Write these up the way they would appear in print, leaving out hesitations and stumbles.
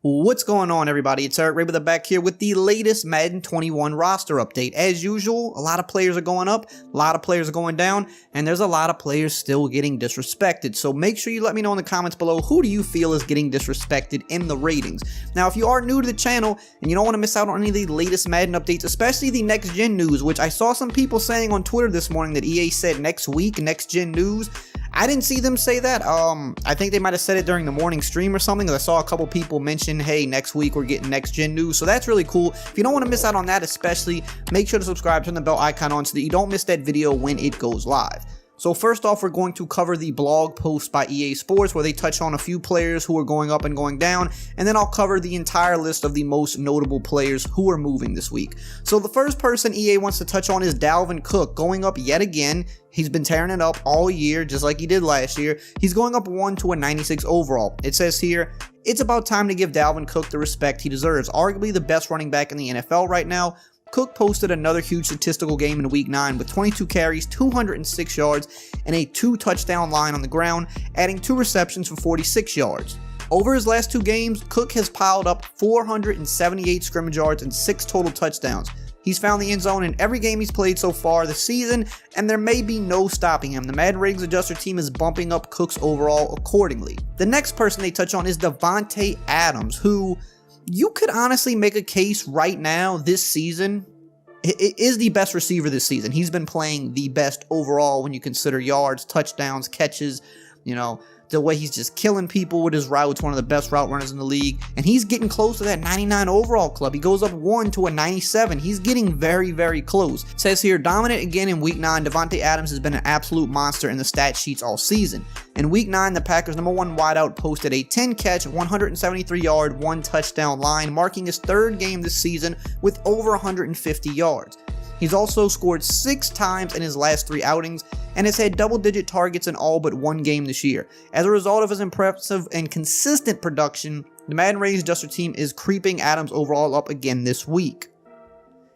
What's going on, everybody? It's EricRayweather back here with the latest Madden 21 roster update. As usual, a lot of players are going up, a lot of players are going down, and there's a lot of players still getting disrespected. So make sure you let me know in the comments below, who do you feel is getting disrespected in the ratings? Now, if you are new to the channel and you don't want to miss out on any of the latest Madden updates, especially the next gen news, which I saw some people saying on Twitter this morning that EA said next week, next gen news. I didn't see them say that. I think they might have said it during the morning stream or something, because I saw a couple people mention, hey, next week we're getting next gen news. So that's really cool. If you don't want to miss out on that especially, make sure to subscribe, turn the bell icon on so that you don't miss that video when it goes live. So first off, we're going to cover the blog post by EA Sports where they touch on a few players who are going up and going down, and then I'll cover the entire list of the most notable players who are moving this week. So the first person EA wants to touch on is Dalvin Cook, going up yet again. He's been tearing it up all year, just like he did last year. He's going up 1 to a 96 overall. It says here, it's about time to give Dalvin Cook the respect he deserves. Arguably the best running back in the NFL right now. Cook posted another huge statistical game in Week 9 with 22 carries, 206 yards, and a 2-touchdown line on the ground, adding 2 receptions for 46 yards. Over his last 2 games, Cook has piled up 478 scrimmage yards and 6 total touchdowns. He's found the end zone in every game he's played so far this season, and there may be no stopping him. The Madden Ratings Adjuster team is bumping up Cook's overall accordingly. The next person they touch on is Devonte Adams, who you could honestly make a case right now this season is the best receiver this season. He's been playing the best overall when you consider yards, touchdowns, catches, the way he's just killing people with his routes, one of the best route runners in the league, and he's getting close to that 99 overall club. He goes up 1 to a 97. He's getting very, very close. It says here, dominant again in Week 9, Devonte Adams has been an absolute monster in the stat sheets all season. In Week 9, the Packers' #1 wideout posted a 10-catch, 173-yard, 1-touchdown line, marking his 3rd game this season with over 150 yards. He's also scored 6 times in his last 3 outings and has had double-digit targets in all but 1 game this year. As a result of his impressive and consistent production, the Madden Ratings Adjuster team is creeping Adams overall up again this week.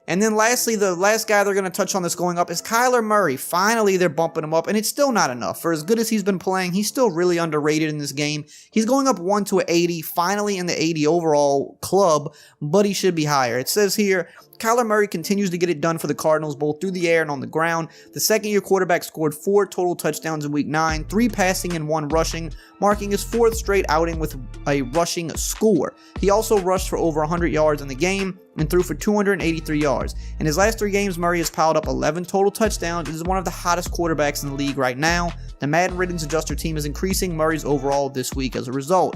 And then lastly, the last guy they're going to touch on that's going up is Kyler Murray. Finally, they're bumping him up, and it's still not enough. For as good as he's been playing, he's still really underrated in this game. He's going up 1 to a 80, finally in the 80 overall club, but he should be higher. It says here, Kyler Murray continues to get it done for the Cardinals both through the air and on the ground. The second-year quarterback scored 4 total touchdowns in Week 9, 3 passing and 1 rushing, marking his 4th straight outing with a rushing score. He also rushed for over 100 yards in the game and threw for 283 yards. In his last 3 games, Murray has piled up 11 total touchdowns and is one of the hottest quarterbacks in the league right now. The Madden Ratings Adjuster team is increasing Murray's overall this week as a result.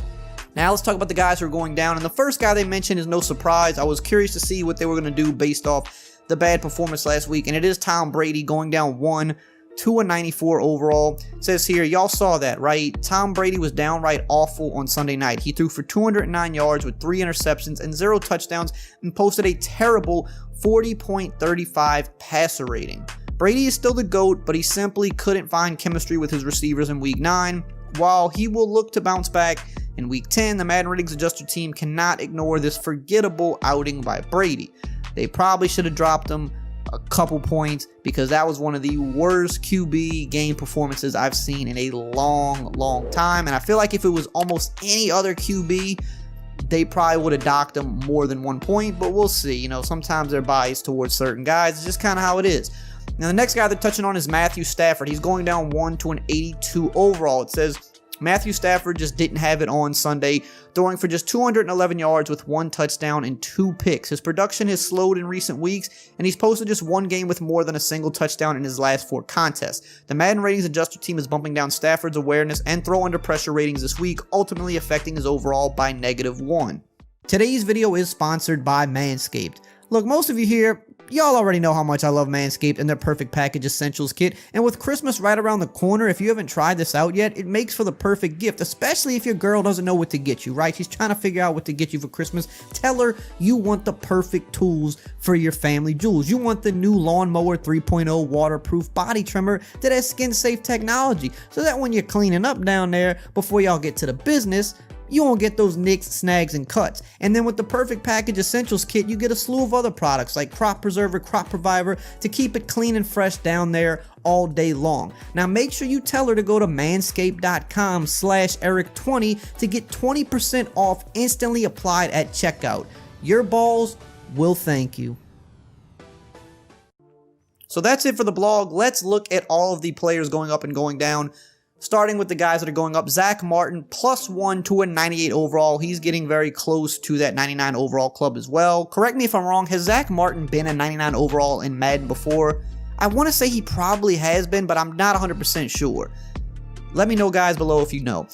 Now let's talk about the guys who are going down, and the first guy they mentioned is no surprise. I was curious to see what they were going to do based off the bad performance last week, and it is Tom Brady going down 1 to a 94 overall. It says here, y'all saw that, right? Tom Brady was downright awful on Sunday night. He threw for 209 yards with 3 interceptions and 0 touchdowns and posted a terrible 40.35 passer rating. Brady is still the GOAT, but he simply couldn't find chemistry with his receivers in Week 9. While he will look to bounce back in Week 10, the Madden Ratings Adjuster team cannot ignore this forgettable outing by Brady. They probably should have dropped him a couple points because that was one of the worst QB game performances I've seen in a long time. And I feel like if it was almost any other QB, they probably would have docked him more than 1 point, but we'll see. Sometimes they're biased towards certain guys. It's just kind of how it is. Now, the next guy they're touching on is Matthew Stafford. He's going down 1 to an 82 overall. It says Matthew Stafford just didn't have it on Sunday, throwing for just 211 yards with 1 touchdown and 2 picks. His production has slowed in recent weeks, and he's posted just 1 game with more than a single touchdown in his last 4 contests. The Madden Ratings Adjuster team is bumping down Stafford's awareness and throw under pressure ratings this week, ultimately affecting his overall by -1. Today's video is sponsored by Manscaped. Look, most of you here, y'all already know how much I love Manscaped and their Perfect Package Essentials kit, and with Christmas right around the corner, if you haven't tried this out yet, it makes for the perfect gift, especially if your girl doesn't know what to get you, right? She's trying to figure out what to get you for Christmas. Tell her you want the perfect tools for your family jewels. You want the new Lawnmower 3.0 waterproof body trimmer that has skin-safe technology, so that when you're cleaning up down there, before y'all get to the business, you won't get those nicks, snags, and cuts. And then with the Perfect Package Essentials kit, you get a slew of other products like Crop Preserver, Crop Reviver to keep it clean and fresh down there all day long. Now make sure you tell her to go to manscaped.com/Eric20 to get 20% off instantly applied at checkout. Your balls will thank you. So that's it for the blog. Let's look at all of the players going up and going down. Starting with the guys that are going up, Zach Martin, +1 to a 98 overall. He's getting very close to that 99 overall club as well. Correct me if I'm wrong, has Zach Martin been a 99 overall in Madden before? I want to say he probably has been, but I'm not 100% sure. Let me know, guys, below if you know.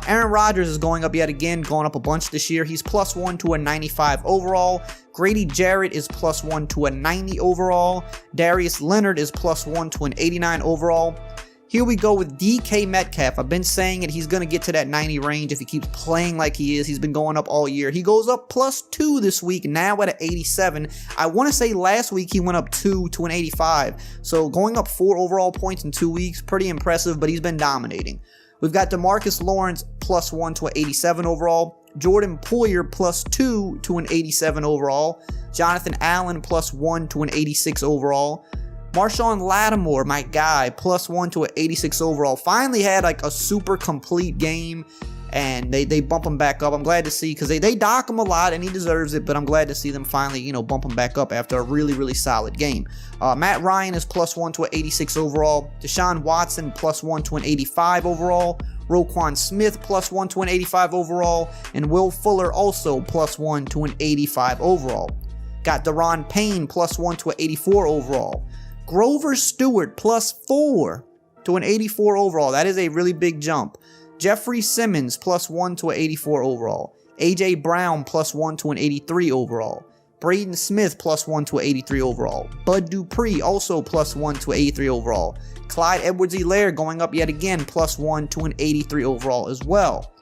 Aaron Rodgers is going up yet again, going up a bunch this year. He's +1 to a 95 overall. Grady Jarrett is +1 to a 90 overall. Darius Leonard is +1 to an 89 overall. Here we go with DK Metcalf. I've been saying it. He's going to get to that 90 range if he keeps playing like he is. He's been going up all year. He goes up +2 this week, now at an 87. I want to say last week he went up 2 to an 85. So going up 4 overall points in 2 weeks, pretty impressive, but he's been dominating. We've got DeMarcus Lawrence +1 to an 87 overall. Jordan Poyer +2 to an 87 overall. Jonathan Allen +1 to an 86 overall. Marshawn Lattimore, my guy, +1 to an 86 overall. Finally had like a super complete game, and they bump him back up. I'm glad to see, because they dock him a lot, and he deserves it, but I'm glad to see them finally, you know, bump him back up after a really, really solid game. Matt Ryan is +1 to an 86 overall. Deshaun Watson +1 to an 85 overall. Roquan Smith +1 to an 85 overall. And Will Fuller also +1 to an 85 overall. Got Daron Payne +1 to an 84 overall. Grover Stewart +4 to an 84 overall. That is a really big jump. Jeffrey Simmons +1 to an 84 overall. AJ Brown +1 to an 83 overall. Braden Smith +1 to an 83 overall. Bud Dupree also +1 to an 83 overall. Clyde Edwards-Helaire going up yet again, +1 to an 83 overall as well.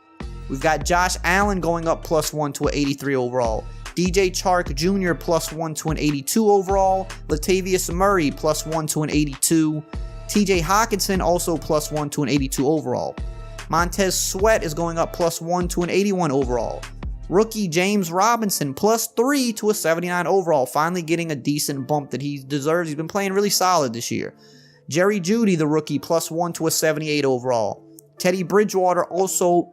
We've got Josh Allen going up +1 to an 83 overall. DJ Chark Jr. +1 to an 82 overall. Latavius Murray +1 to an 82. TJ Hawkinson also +1 to an 82 overall. Montez Sweat is going up +1 to an 81 overall. Rookie James Robinson +3 to a 79 overall. Finally getting a decent bump that he deserves. He's been playing really solid this year. Jerry Jeudy, the rookie, +1 to a 78 overall. Teddy Bridgewater also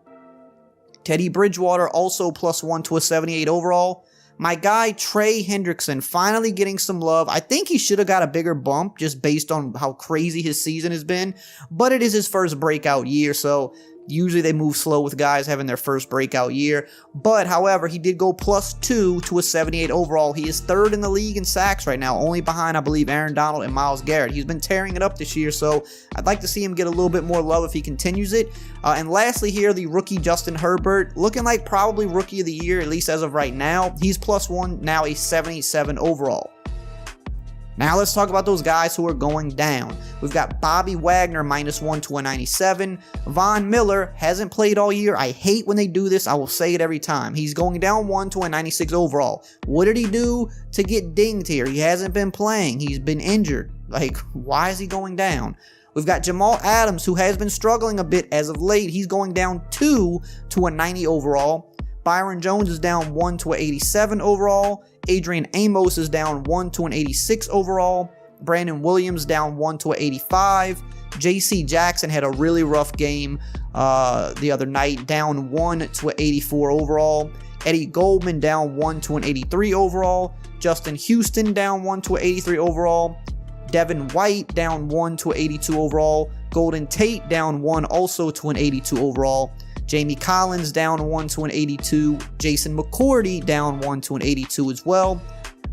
+1 to a 78 overall. My guy Trey Hendrickson finally getting some love. I think he should have got a bigger bump just based on how crazy his season has been, but it is his first breakout year, so usually they move slow with guys having their first breakout year. But however, he did go +2 to a 78 overall. He is 3rd in the league in sacks right now, only behind, I believe, Aaron Donald and Myles Garrett. He's been tearing it up this year, so I'd like to see him get a little bit more love if he continues it. And lastly here, the rookie Justin Herbert, looking like probably rookie of the year, at least as of right now. He's +1, now a 77 overall. Now let's talk about those guys who are going down. We've got Bobby Wagner -1 to a 97. Von Miller hasn't played all year. I hate when they do this. I will say it every time. He's going down 1 to a 96 overall. What did he do to get dinged here? He hasn't been playing. He's been injured. Like, why is he going down? We've got Jamal Adams, who has been struggling a bit as of late. He's going down 2 to a 90 overall. Byron Jones is down 1 to an 87 overall. Adrian Amos is down 1 to an 86 overall. Brandon Williams down 1 to an 85. JC Jackson had a really rough game the other night, down 1 to an 84 overall. Eddie Goldman down 1 to an 83 overall. Justin Houston down 1 to an 83 overall. Devin White down 1 to an 82 overall. Golden Tate down 1 also to an 82 overall. Jamie Collins down 1 to an 82. Jason McCourty down 1 to an 82 as well.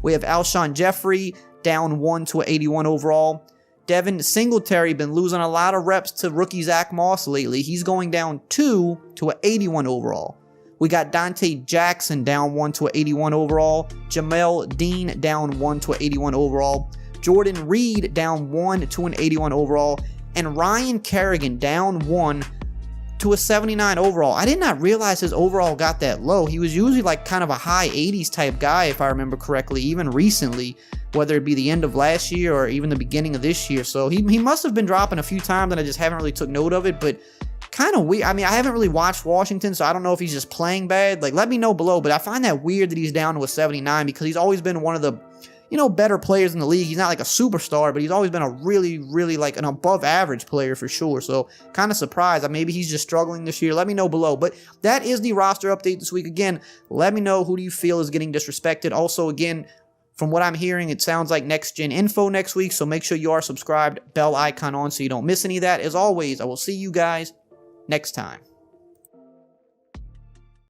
We have Alshon Jeffrey down 1 to an 81 overall. Devin Singletary been losing a lot of reps to rookie Zach Moss lately. He's going down 2 to an 81 overall. We got Dante Jackson down 1 to an 81 overall. Jamel Dean down 1 to an 81 overall. Jordan Reed down 1 to an 81 overall. And Ryan Kerrigan down 1 to a 79 overall. I did not realize his overall got that low. He was usually like kind of a high 80s type guy, if I remember correctly, even recently, whether it be the end of last year or even the beginning of this year. So he must have been dropping a few times and I just haven't really took note of it, but kind of weird. I mean, I haven't really watched Washington, so I don't know if he's just playing bad. Like, let me know below, but I find that weird that he's down to a 79 because he's always been one of the, better players in the league. He's not like a superstar, but he's always been a really, really like an above average player for sure. So kind of surprised. Maybe he's just struggling this year. Let me know below. But that is the roster update this week. Again, let me know who do you feel is getting disrespected. Also, again, from what I'm hearing, it sounds like next gen info next week. So make sure you are subscribed, bell icon on so you don't miss any of that. As always, I will see you guys next time.